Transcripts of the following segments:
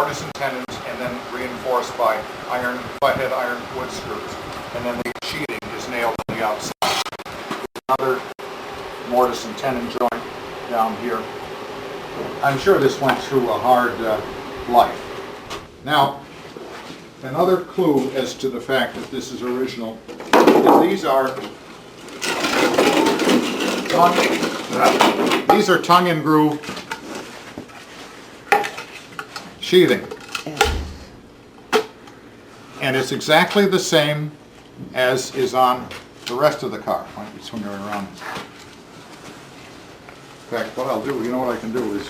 mortise and tenons, and then reinforced by flathead iron wood screws. And then the sheathing is nailed on the outside. Another mortise and tenon joint down here. I'm sure this went through a hard life. Now, another clue as to the fact that this is original is these are tongue and groove sheathing. And it's exactly the same as is on the rest of the car. Why don't we swing it around? In fact, what I'll do, you know what I can do is,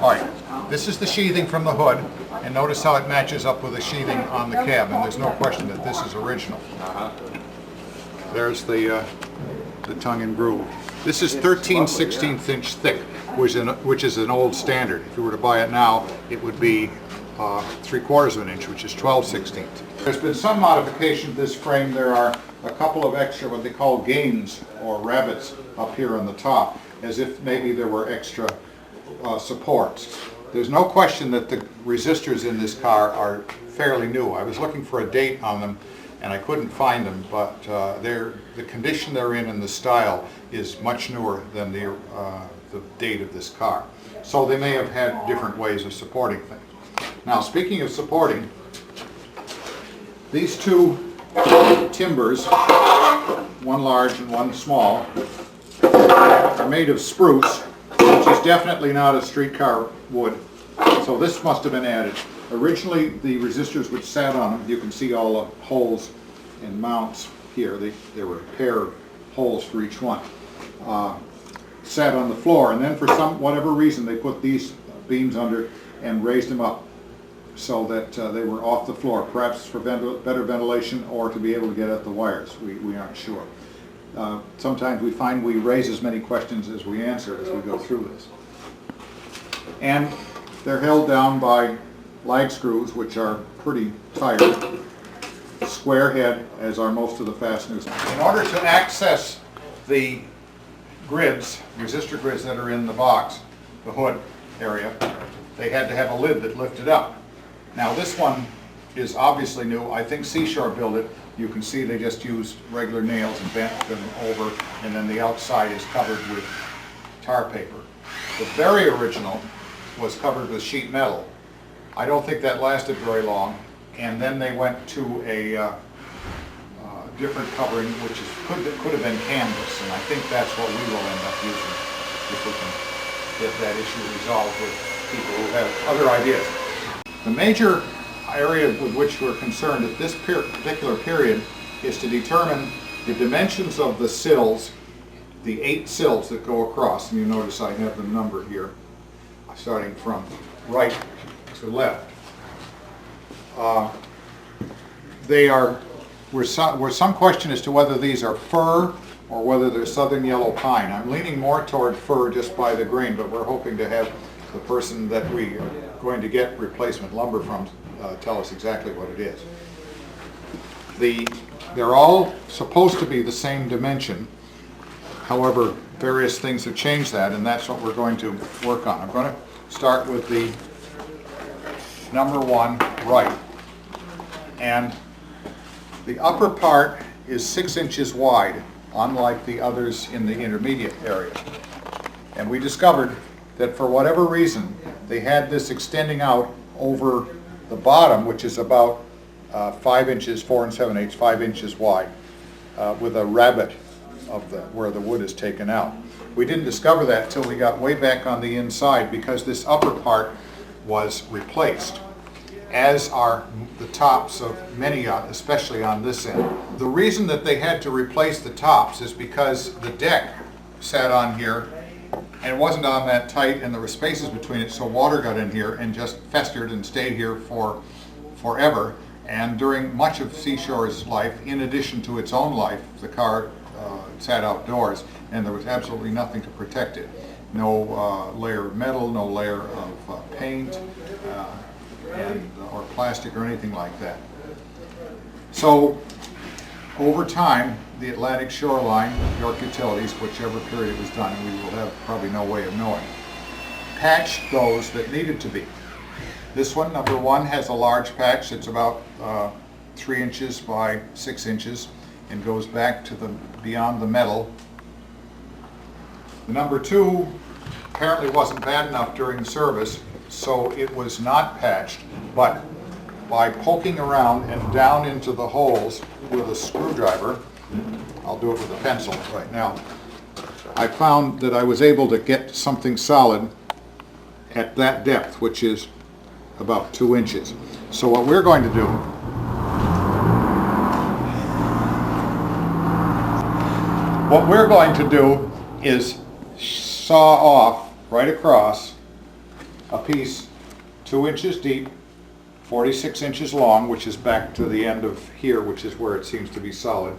all right, this is the sheathing from the hood, and notice how it matches up with the sheathing on the cab, and there's no question that this is original. There's the tongue and groove. This is 13/16 inch thick, which is an old standard. If you were to buy it now, it would be 3/4 of an inch, which is 12/16. There's been some modification to this frame. There are a couple of extra, what they call gaines or rabbets up here on the top, as if maybe there were extra supports. There's no question that the resistors in this car are fairly new. I was looking for a date on them and I couldn't find them, but the condition they're in and the style is much newer than the date of this car. So they may have had different ways of supporting things. Now, speaking of supporting, these two timbers, one large and one small, are made of spruce, which is definitely not a streetcar wood. So this must have been added. Originally, the resistors which sat on them, you can see all the holes and mounts here. There were a pair of holes for each one. Sat on the floor, and then for whatever reason they put these beams under and raised them up so that they were off the floor, perhaps for better ventilation or to be able to get at the wires. We aren't sure. Sometimes we find we raise as many questions as we answer as we go through this. And they're held down by lag screws, which are pretty tight. Square head, as are most of the fasteners. In order to access the grids, resistor grids that are in the box, the hood area, they had to have a lid that lifted up. Now this one is obviously new. I think Seashore built it. You can see they just used regular nails and bent them over, and then the outside is covered with tar paper. The very original was covered with sheet metal. I don't think that lasted very long, and then they went to a different covering, which could have been canvas, and I think that's what we will end up using if we can get that issue resolved with people who have other ideas. The major area with which we're concerned at this particular period is to determine the dimensions of the sills, the 8 sills that go across, and you notice I have the number here, starting from right to left. There's some question as to whether these are fir or whether they're southern yellow pine. I'm leaning more toward fir just by the grain, but we're hoping to have the person that we are going to get replacement lumber from tell us exactly what it is. They're all supposed to be the same dimension. However, various things have changed that, and that's what we're going to work on. I'm going to start with the number 1 right. And the upper part is 6 inches wide, unlike the others in the intermediate area. And we discovered that for whatever reason, they had this extending out over the bottom, which is about 5 inches, 4 7/8, 5 inches wide, with a rabbet of where the wood is taken out. We didn't discover that until we got way back on the inside, because this upper part was replaced, as are the tops of many, especially on this end. The reason that they had to replace the tops is because the deck sat on here and it wasn't on that tight, and there were spaces between it, so water got in here and just festered and stayed here for forever. And during much of Seashore's life, in addition to its own life, the car sat outdoors, and there was absolutely nothing to protect it. No layer of metal, no layer of paint or plastic or anything like that. So over time, the Atlantic Shoreline, York Utilities, whichever period it was done, and we will have probably no way of knowing, patched those that needed to be. This one, number 1, has a large patch. It's about 3 inches by 6 inches and goes back to the beyond the metal. The number 2 apparently wasn't bad enough during the service, so it was not patched, but by poking around and down into the holes with a screwdriver, I'll do it with a pencil right now, I found that I was able to get something solid at that depth, which is about 2 inches. So what we're going to do, is saw off right across a piece 2 inches deep, 46 inches long, which is back to the end of here, which is where it seems to be solid,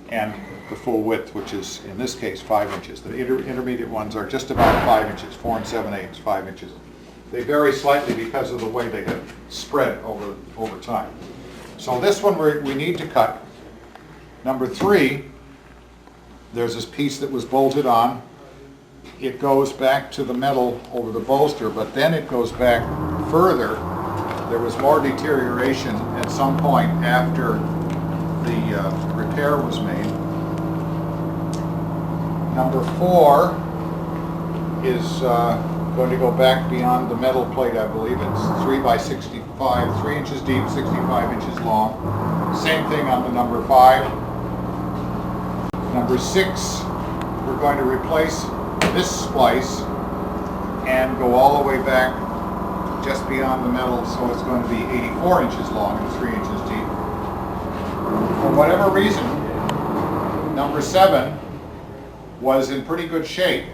and the full width, which is in this case 5 inches. The intermediate ones are just about 5 inches, 4 7/8, 5 inches. They vary slightly because of the way they have spread over time. So this one we need to cut. Number 3, there's this piece that was bolted on. It goes back to the metal over the bolster, but then it goes back further. There was more deterioration at some point after the repair was made. Number 4 is going to go back beyond the metal plate, I believe. It's 3 by 65, 3 inches deep, 65 inches long. Same thing on the number 5. Number 6, we're going to replace this splice and go all the way back just beyond the metal, so it's going to be 84 inches long and 3 inches deep. For whatever reason, number 7 was in pretty good shape,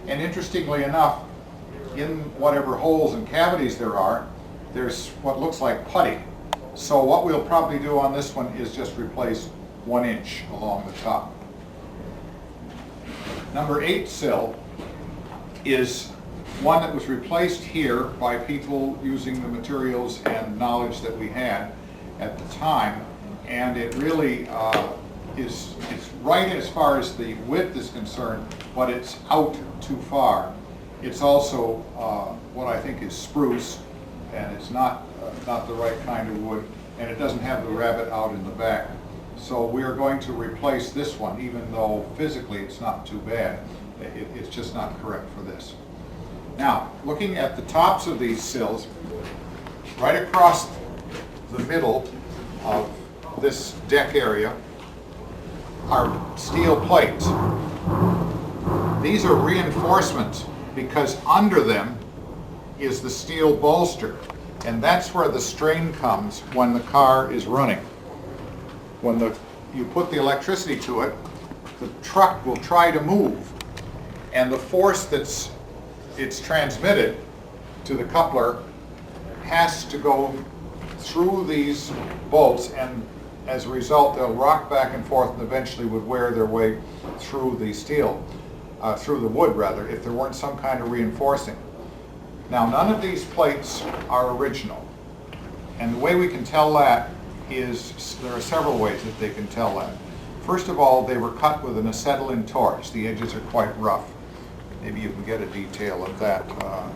and interestingly enough, in whatever holes and cavities there are, there's what looks like putty. So what we'll probably do on this one is just replace 1 inch along the top. Number 8 sill is one that was replaced here by people using the materials and knowledge that we had at the time, and it really is right as far as the width is concerned, but it's out too far. It's also what I think is spruce, and it's not the right kind of wood, and it doesn't have the rabbet out in the back. So we are going to replace this one, even though physically it's not too bad. It's just not correct for this. Now, looking at the tops of these sills, right across the middle of this deck area are steel plates. These are reinforcements because under them is the steel bolster, and that's where the strain comes when the car is running. When you put the electricity to it, the truck will try to move, and the force it's transmitted to the coupler has to go through these bolts, and as a result they'll rock back and forth and eventually would wear their way through the steel, through the wood rather, if there weren't some kind of reinforcing. Now, none of these plates are original, and the way we can tell that is, there are several ways that they can tell that. First of all, they were cut with an acetylene torch. The edges are quite rough. Maybe you can get a detail of that. I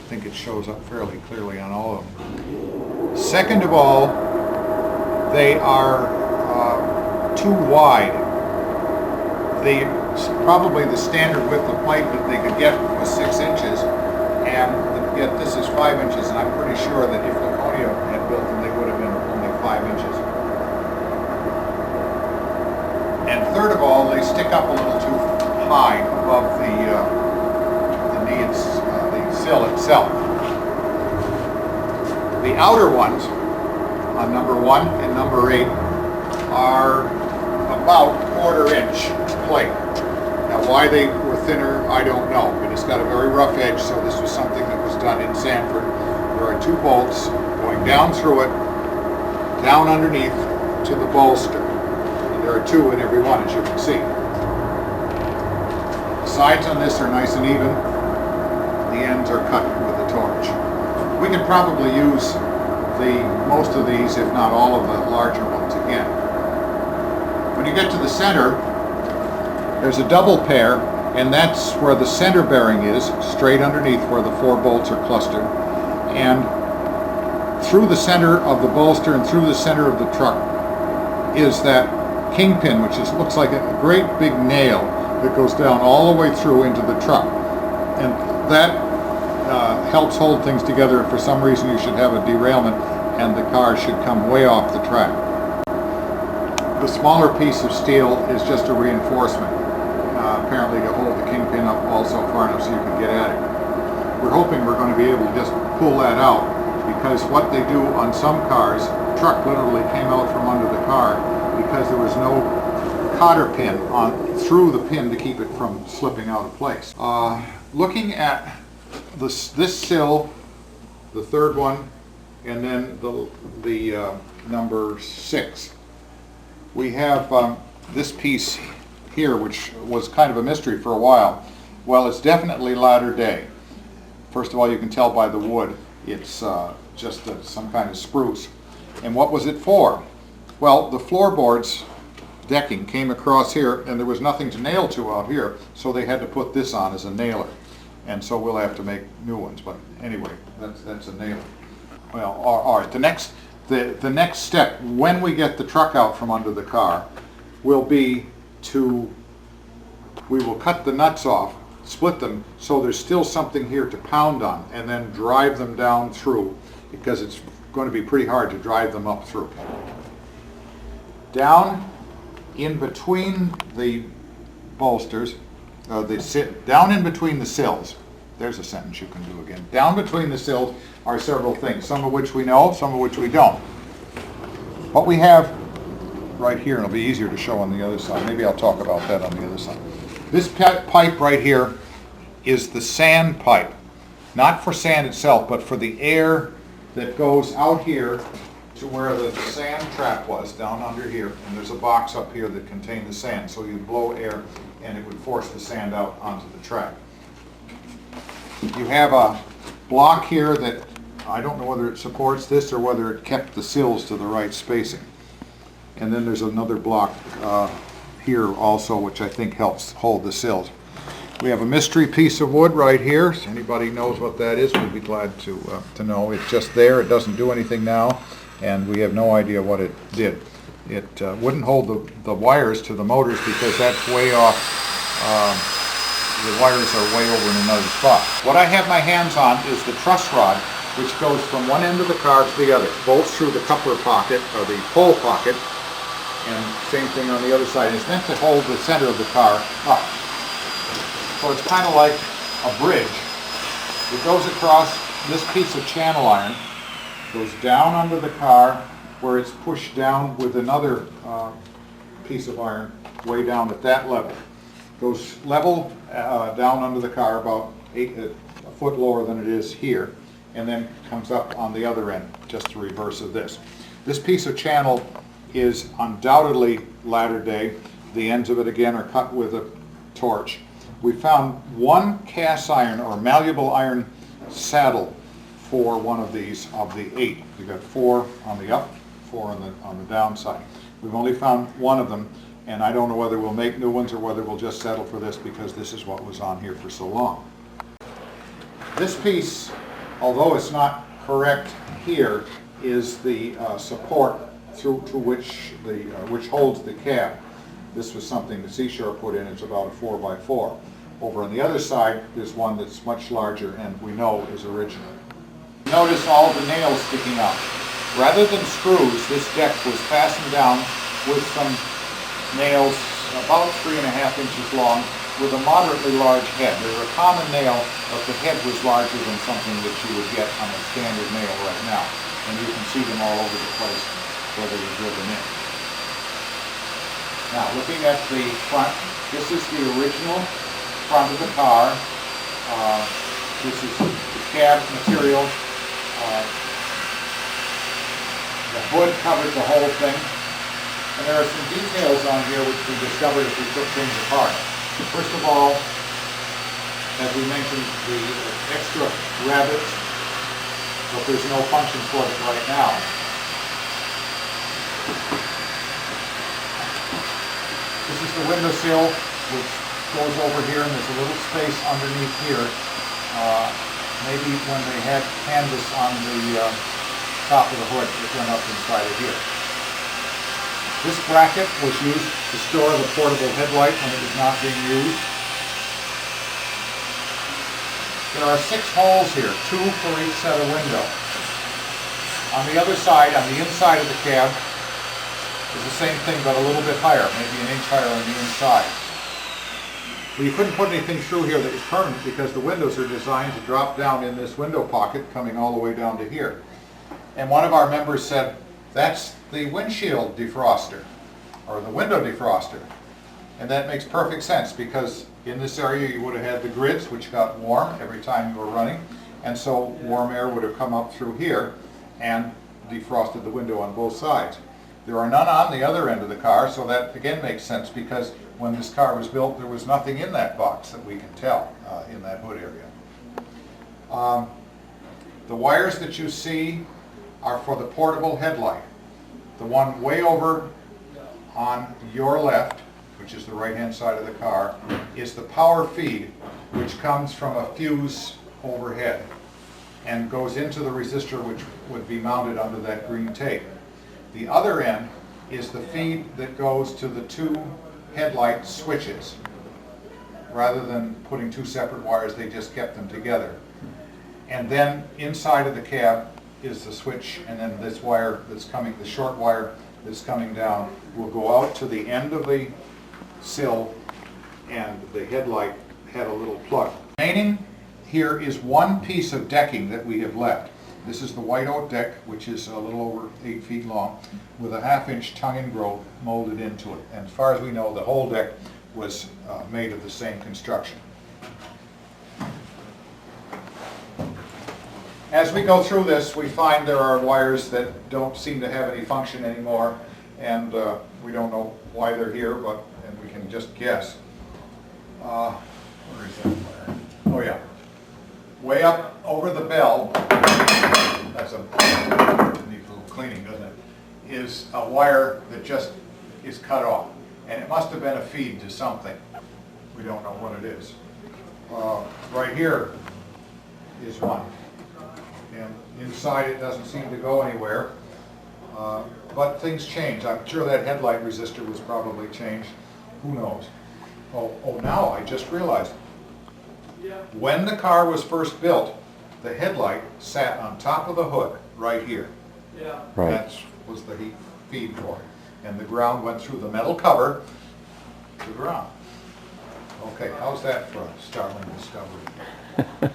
think it shows up fairly clearly on all of them. Second of all, they are too wide. Probably the standard width of plate that they could get was 6 inches, and yet this is 5 inches, and I'm pretty sure that if Locomotive had built them, they would have been only 5 inches. And third of all, they stick up a little too high above the sill itself. The outer ones, on number 1 and number 8, are about 1/4 inch plate. Now, why they were thinner, I don't know, but it's got a very rough edge, so this was something that was done in Sanford. There are 2 bolts going down through it, down underneath to the bolster. And there are 2 in every one, as you can see. The sides on this are nice and even. The ends are cut with a torch. We can probably use most of these, if not all of the larger ones again. When you get to the center, there's a double pair, and that's where the center bearing is, straight underneath where the 4 bolts are clustered. And through the center of the bolster and through the center of the truck is that kingpin, which looks like a great big nail that goes down all the way through into the truck. And that helps hold things together. If for some reason you should have a derailment and the car should come way off the track. The smaller piece of steel is just a reinforcement, apparently to hold the kingpin up also far enough so you can get at it. We're hoping we're going to be able to just pull that out, because what they do on some cars, the truck literally came out from under the car because there was no cotter pin through the pin to keep it from slipping out of place. Looking at this sill, the third one, and then the number 6. We have this piece here, which was kind of a mystery for a while. Well, it's definitely latter day. First of all, you can tell by the wood. It's just some kind of spruce. And what was it for? Well, the floorboards decking came across here, and there was nothing to nail to out here, so they had to put this on as a nailer. And so we'll have to make new ones. But anyway, that's a nailer. Well, all right. The next step, when we get the truck out from under the car, will be we will cut the nuts off, split them, so there's still something here to pound on, and then drive them down through, because it's going to be pretty hard to drive them up through. Down in between the bolsters, down in between the sills, there's a sentence you can do again. Down between the sills are several things, some of which we know, some of which we don't. What we have right here, and it'll be easier to show on the other side. Maybe I'll talk about that on the other side. This pipe right here is the sand pipe. Not for sand itself, but for the air that goes out here to where the sand trap was, down under here. And there's a box up here that contained the sand. So you blow air and it would force the sand out onto the track. You have a block here that, I don't know whether it supports this or whether it kept the sills to the right spacing. And then there's another block here also, which I think helps hold the sills. We have a mystery piece of wood right here. If anybody knows what that is, we'd be glad to know. It's just there. It doesn't do anything now, and we have no idea what it did. It wouldn't hold the wires to the motors because that's way off. The wires are way over in another spot. What I have my hands on is the truss rod, which goes from one end of the car to the other, bolts through the coupler pocket, or the pole pocket, and same thing on the other side. It's meant to hold the center of the car up. So it's kind of like a bridge. It goes across this piece of channel iron, goes down under the car, where it's pushed down with another piece of iron way down at that level. Goes level down under the car, about a foot lower than it is here, and then comes up on the other end, just the reverse of this. This piece of channel is undoubtedly latter day. The ends of it again are cut with a torch. We found one cast iron or malleable iron saddle for one of these of the 8. You've got 4 on the up, 4 on the down side. We've only found one of them, and I don't know whether we'll make new ones or whether we'll just settle for this because this is what was on here for so long. This piece, although it's not correct here, is the support through to which holds the cab. This was something that Seashore put in. It's about a 4x4. Over on the other side, there's one that's much larger and we know is original. Notice all the nails sticking out. Rather than screws, this deck was fastened down with some nails about 3.5 inches long with a moderately large head. They're a common nail, but the head was larger than something that you would get on a standard nail right now. And you can see them all over the place where they were driven in. Now, looking at the front, this is the original front of the car. This is the cab material. The hood covered the whole thing. And there are some details on here which we discovered as we took things apart. First of all, as we mentioned, the extra rabbets, but there's no function for it right now. This is the windowsill, which goes over here, and there's a little space underneath here. Maybe when they had canvas on the top of the hood, it went up inside of here. This bracket was used to store the portable headlight when it was not being used. There are 6 holes here, 2 for each set of windows. On the other side, on the inside of the cab, is the same thing but a little bit higher, maybe an inch higher on the inside. Well, you couldn't put anything through here that was permanent because the windows are designed to drop down in this window pocket coming all the way down to here. And one of our members said, that's the windshield defroster, or the window defroster. And that makes perfect sense because in this area you would have had the grids which got warm every time you were running, and so warm air would have come up through here and defrosted the window on both sides. There are none on the other end of the car, so that again makes sense because when this car was built there was nothing in that box that we can tell in that hood area. The wires that you see are for the portable headlight. The one way over on your left, which is the right-hand side of the car, is the power feed, which comes from a fuse overhead and goes into the resistor which would be mounted under that green tape. The other end is the feed that goes to the 2 headlight switches. Rather than putting 2 separate wires, they just kept them together. And then inside of the cab is the switch, and then this wire that's coming, the short wire that's coming down, will go out to the end of the sill, and the headlight had a little plug. Remaining here is one piece of decking that we have left. This is the white oak deck, which is a little over 8 feet long, with a 1/2-inch tongue and groove molded into it. And as far as we know, the whole deck was made of the same construction. As we go through this, we find there are wires that don't seem to have any function anymore, and we don't know why they're here, and we can just guess. Where is that wire? Oh yeah. Way up over the bell, that's needs a little cleaning, doesn't it, is a wire that just is cut off. And it must have been a feed to something. We don't know what it is. Right here is one. And inside it doesn't seem to go anywhere. But things change. I'm sure that headlight resistor was probably changed. Who knows? Oh, now I just realized. When the car was first built, the headlight sat on top of the hood right here. Yeah. Right. That was the heat feed for it. And the ground went through the metal cover to the ground. Okay, how's that for a startling discovery?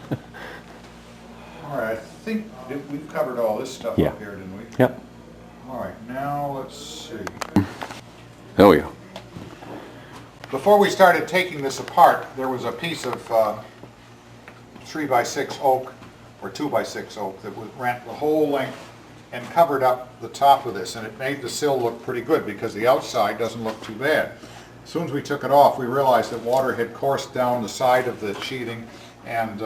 All right, I think we've covered all this stuff Yeah. up here, didn't we? Yep. All right, now let's see. Oh yeah. Before we started taking this apart, there was a piece of 3x6 oak, or 2x6 oak, that ran the whole length and covered up the top of this, and it made the sill look pretty good because the outside doesn't look too bad. As soon as we took it off, we realized that water had coursed down the side of the sheathing and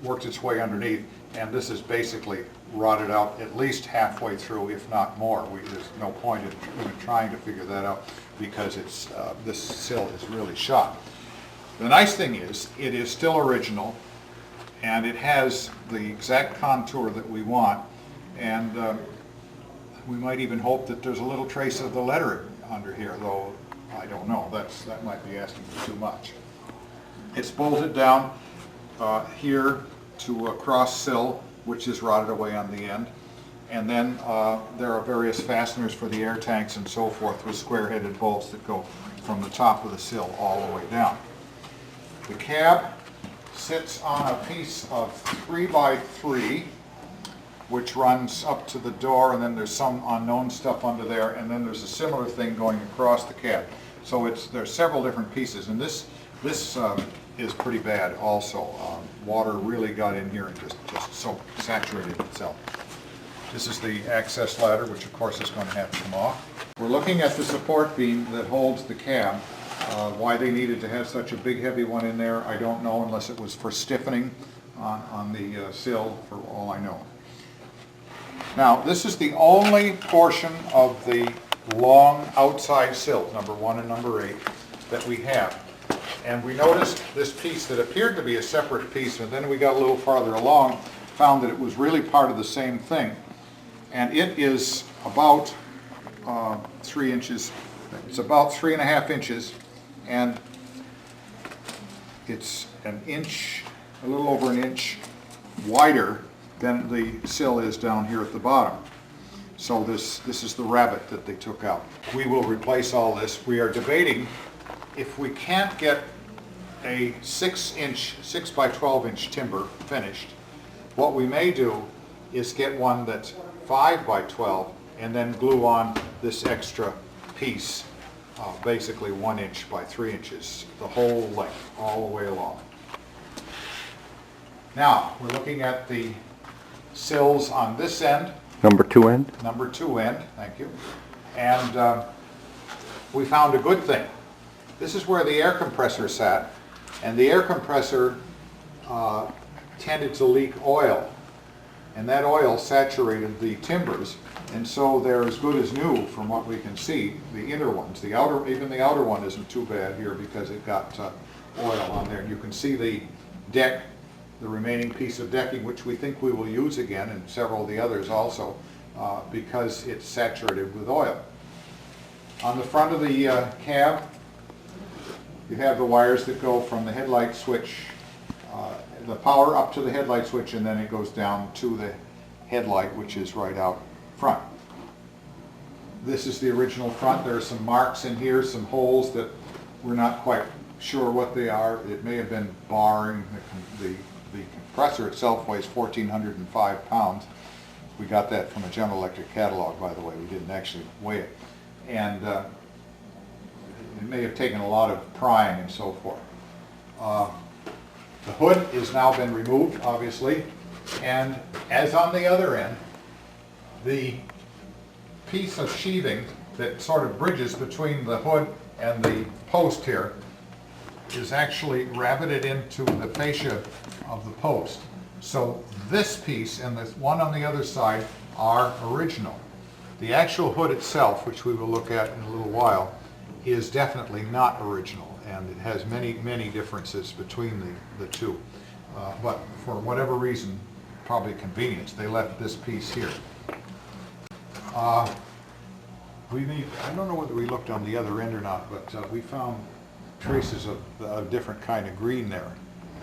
worked its way underneath, and this is basically rotted out at least halfway through, if not more. There's no point in even trying to figure that out because it's this sill is really shot. The nice thing is, it is still original, and it has the exact contour that we want, and we might even hope that there's a little trace of the letter under here, though I don't know. That might be asking for too much. It's bolted down here to a cross sill, which is rotted away on the end, and then there are various fasteners for the air tanks and so forth with square-headed bolts that go from the top of the sill all the way down. The cab sits on a piece of 3x3, which runs up to the door, and then there's some unknown stuff under there, and then there's a similar thing going across the cab. So there's several different pieces, and this is pretty bad also. Water really got in here and just so saturated itself. This is the access ladder, which of course is going to have to come off. We're looking at the support beam that holds the cab. Why they needed to have such a big heavy one in there, I don't know, unless it was for stiffening on the sill, for all I know. Now, this is the only portion of the long outside sill, number 1 and number 8, that we have. And we noticed this piece that appeared to be a separate piece, and then we got a little farther along, found that it was really part of the same thing. and it is about 3 inches. It's about 3.5 inches, and it's an inch, a little over an inch wider than the sill is down here at the bottom. So this is the rabbit that they took out. We will replace all this. We are debating if we can't get a 6 by 12 inch timber finished, what we may do is get one that's 5 by 12 and then glue on this extra piece, basically 1 inch by 3 inches, the whole length, all the way along. Now, we're looking at the sills on this end. Number 2 end? Number 2 end, thank you. And we found a good thing. This is where the air compressor sat, and the air compressor tended to leak oil, and that oil saturated the timbers, and so they're as good as new from what we can see, the inner ones. The outer, even the outer one isn't too bad here because it got oil on there. And you can see the deck, the remaining piece of decking, which we think we will use again, and several of the others also, because it's saturated with oil. On the front of the cab, you have the wires that go from the headlight switch, the power up to the headlight switch, and then it goes down to the headlight, which is right out front. This is the original front. There are some marks in here, some holes that we're not quite sure what they are. It may have been barring. The compressor itself weighs 1,405 pounds. We got that from a General Electric catalog, by the way. We didn't actually weigh it. And it may have taken a lot of prying and so forth. The hood has now been removed, obviously, and as on the other end, the piece of sheathing that sort of bridges between the hood and the post here is actually rabbited into the fascia of the post. So this piece and this one on the other side are original. The actual hood itself, which we will look at in a little while, is definitely not original, and it has many, many differences between the two. But for whatever reason, probably convenience, they left this piece here. I don't know whether we looked on the other end or not, but we found traces of a different kind of green there,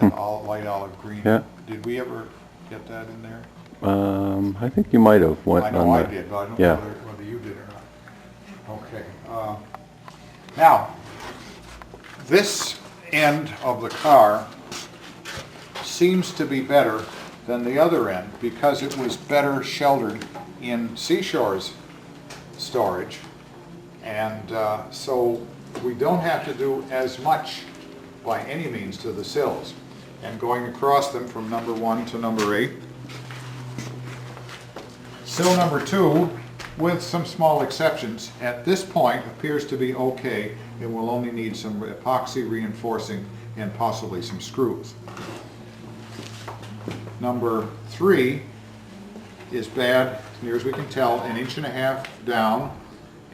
light olive green. Yeah. Did we ever get that in there? I think you might have went I on know I the- did, but I don't yeah. know whether you did or not. Okay. Now, this end of the car seems to be better than the other end because it was better sheltered in Seashore's storage, and so we don't have to do as much by any means to the sills. And going across them from number 1 to number 8, sill number 2, with some small exceptions, at this point appears to be okay. It will only need some epoxy reinforcing and possibly some screws. Number 3 is bad, as near as we can tell, 1.5 inches down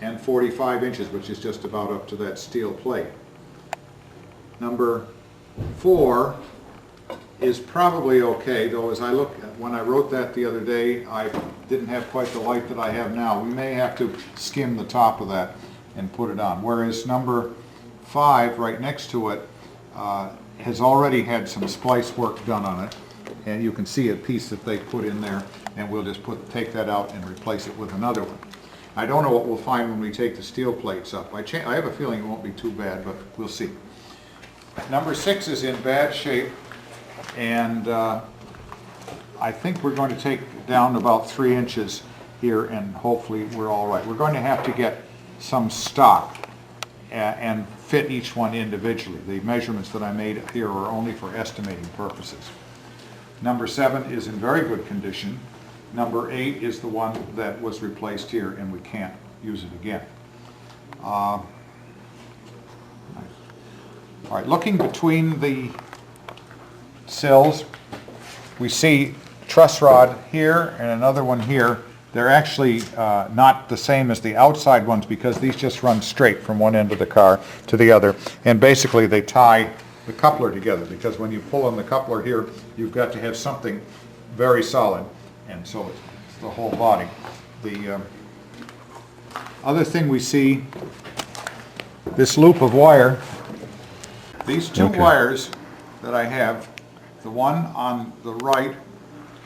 and 45 inches, which is just about up to that steel plate. Number 4 is probably okay, though as I look, when I wrote that the other day, I didn't have quite the light that I have now. We may have to skim the top of that and put it on. Whereas number 5, right next to it, has already had some splice work done on it. And you can see a piece that they put in there, and we'll just take that out and replace it with another one. I don't know what we'll find when we take the steel plates up. I have a feeling it won't be too bad, but we'll see. Number 6 is in bad shape, and I think we're going to take down about 3 inches here, and hopefully we're all right. We're going to have to get some stock and fit each one individually. The measurements that I made here are only for estimating purposes. Number 7 is in very good condition. Number 8 is the one that was replaced here, and we can't use it again. All right, looking between the sills, we see truss rod here and another one here. They're actually not the same as the outside ones because these just run straight from one end of the car to the other, and basically they tie the coupler together, because when you pull on the coupler here, you've got to have something very solid, and so it's the whole body. The other thing we see, this loop of wire, these two Okay. wires that I have, the one on the right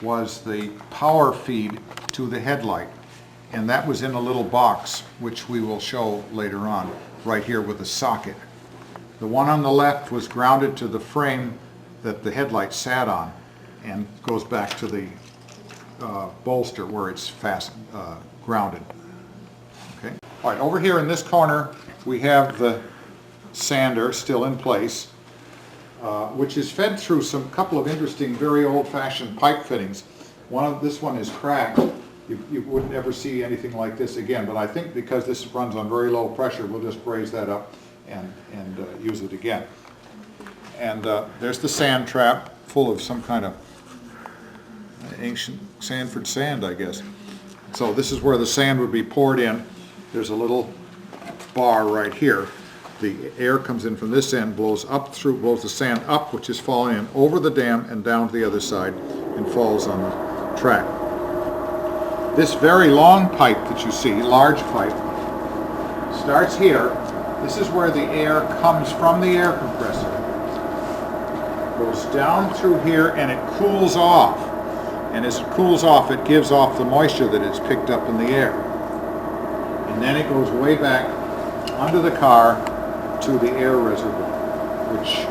was the power feed to the headlight, and that was in a little box, which we will show later on, right here with a socket. The one on the left was grounded to the frame that the headlight sat on, and goes back to the bolster where it's fastened, grounded. Okay. All right, over here in this corner, we have the sander still in place, which is fed through some couple of interesting, very old-fashioned pipe fittings. This one is cracked. You wouldn't ever see anything like this again, but I think because this runs on very low pressure, we'll just braze that up and use it again. And there's the sand trap, full of some kind of ancient Sanford sand, I guess. So this is where the sand would be poured in. There's a little bar right here. The air comes in from this end, blows the sand up, which is falling in over the dam and down to the other side, and falls on the track. This very long pipe that you see, large pipe, starts here. This is where the air comes from the air compressor, goes down through here, and it cools off. And as it cools off, it gives off the moisture that it's picked up in the air. And then it goes way back under the car to the air reservoir, which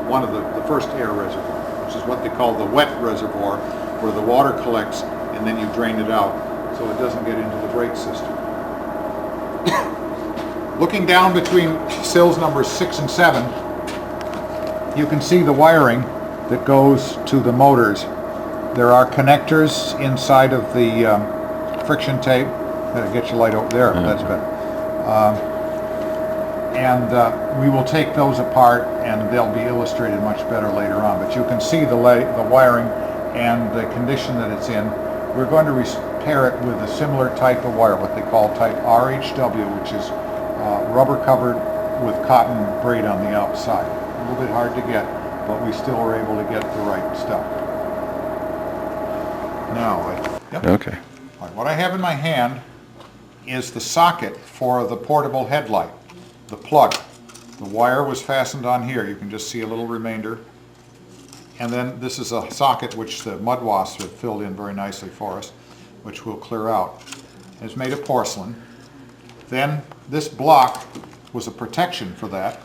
one of the first air reservoir, which is what they call the wet reservoir, where the water collects and then you drain it out so it doesn't get into the brake system. Looking down between sills numbers 6 and 7, you can see the wiring that goes to the motors. There are connectors inside of the friction tape. That'll get your light over there. That's better. And we will take those apart, and they'll be illustrated much better later on. But you can see the wiring and the condition that it's in. We're going to repair it with a similar type of wire, what they call type RHW, which is rubber covered with cotton braid on the outside. A little bit hard to get, but we still are able to get the right stuff. Now, yep. Okay. All right, what I have in my hand is the socket for the portable headlight, the plug. The wire was fastened on here. You can just see a little remainder. And then this is a socket which the mud wasps have filled in very nicely for us, which we'll clear out. It's made of porcelain. Then this block was a protection for that,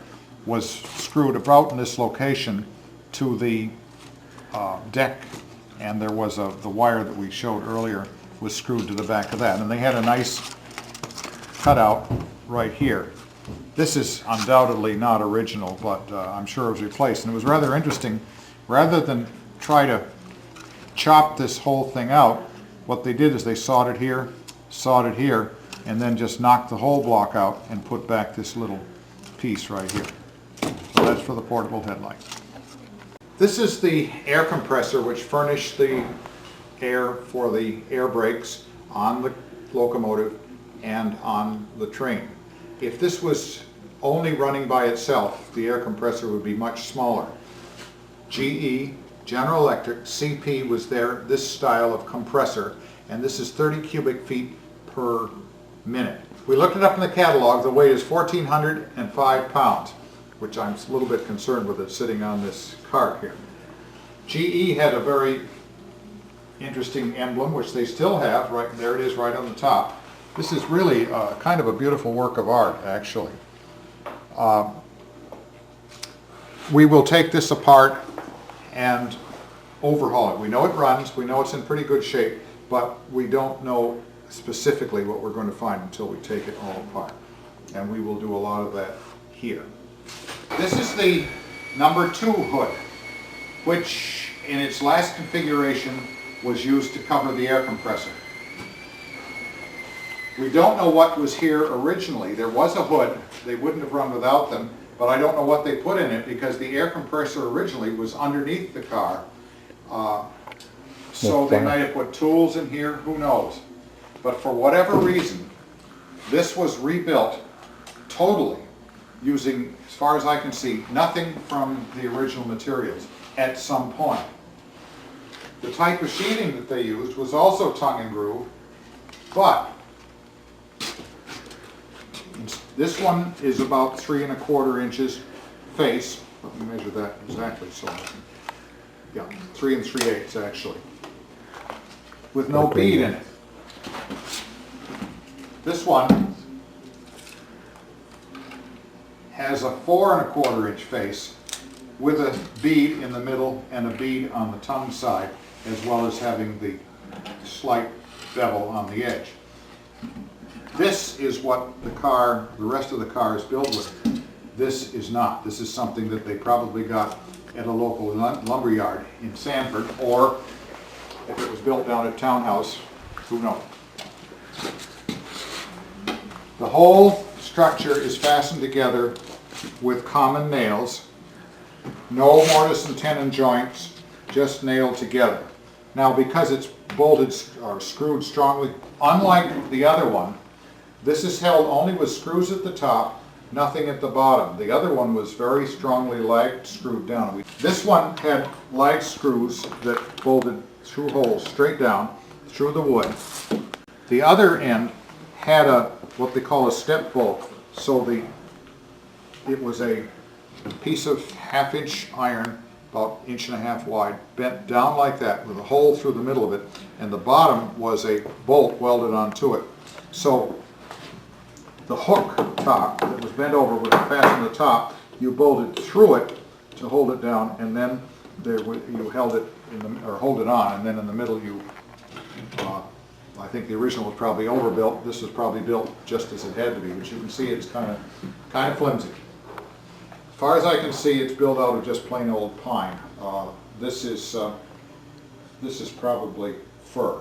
was screwed about in this location to the deck, and there was the wire that we showed earlier was screwed to the back of that. And they had a nice cutout right here. This is undoubtedly not original, but I'm sure it was replaced. And it was rather interesting. Rather than try to chop this whole thing out, what they did is they sawed it here, and then just knocked the whole block out and put back this little piece right here. So that's for the portable headlight. This is the air compressor which furnished the air for the air brakes on the locomotive and on the train. If this was only running by itself, the air compressor would be much smaller. GE, General Electric, CP was this style of compressor, and this is 30 cubic feet per minute. We looked it up in the catalog. The weight is 1,405 pounds, which I'm a little bit concerned with it sitting on this cart here. GE had a very interesting emblem, which they still have. Right there, it is right on the top. This is really kind of a beautiful work of art, actually. We will take this apart and overhaul it. We know it runs, we know it's in pretty good shape, but we don't know specifically what we're going to find until we take it all apart. And we will do a lot of that here. This is the number 2 hood, which in its last configuration was used to cover the air compressor. We don't know what was here originally. There was a hood. They wouldn't have run without them, but I don't know what they put in it because the air compressor originally was underneath the car. So they might have put tools in here, who knows. But for whatever reason, this was rebuilt totally using, as far as I can see, nothing from the original materials at some point. The type of sheathing that they used was also tongue and groove, But this one is about 3 1/4 inches face. Let me measure that exactly so I can, yeah, 3 3/8 actually, with no Okay. bead in it. This one has a 4 1/4 inch face with a bead in the middle and a bead on the tongue side, as well as having the slight bevel on the edge. This is what the rest of the car is built with. This is not. This is something that they probably got at a local lumber yard in Sanford, or if it was built down at Townhouse, who knows. The whole structure is fastened together with common nails. No mortise and tenon joints, just nailed together. Now, because it's bolted or screwed strongly, unlike the other one, this is held only with screws at the top, nothing at the bottom. The other one was very strongly lagged, screwed down. This one had lag screws that bolted through holes straight down through the wood. The other end had what they call a step bolt. So it was a piece of 1/2 inch iron, about 1.5 inches wide, bent down like that with a hole through the middle of it, and the bottom was a bolt welded onto it. So the hook top that was bent over would fasten the top. You bolted through it to hold it down, and then you held it hold it on, and then in the middle you. I think the original was probably overbuilt. This was probably built just as it had to be, but you can see it's kind of flimsy. As far as I can see, it's built out of just plain old pine. This is probably fir.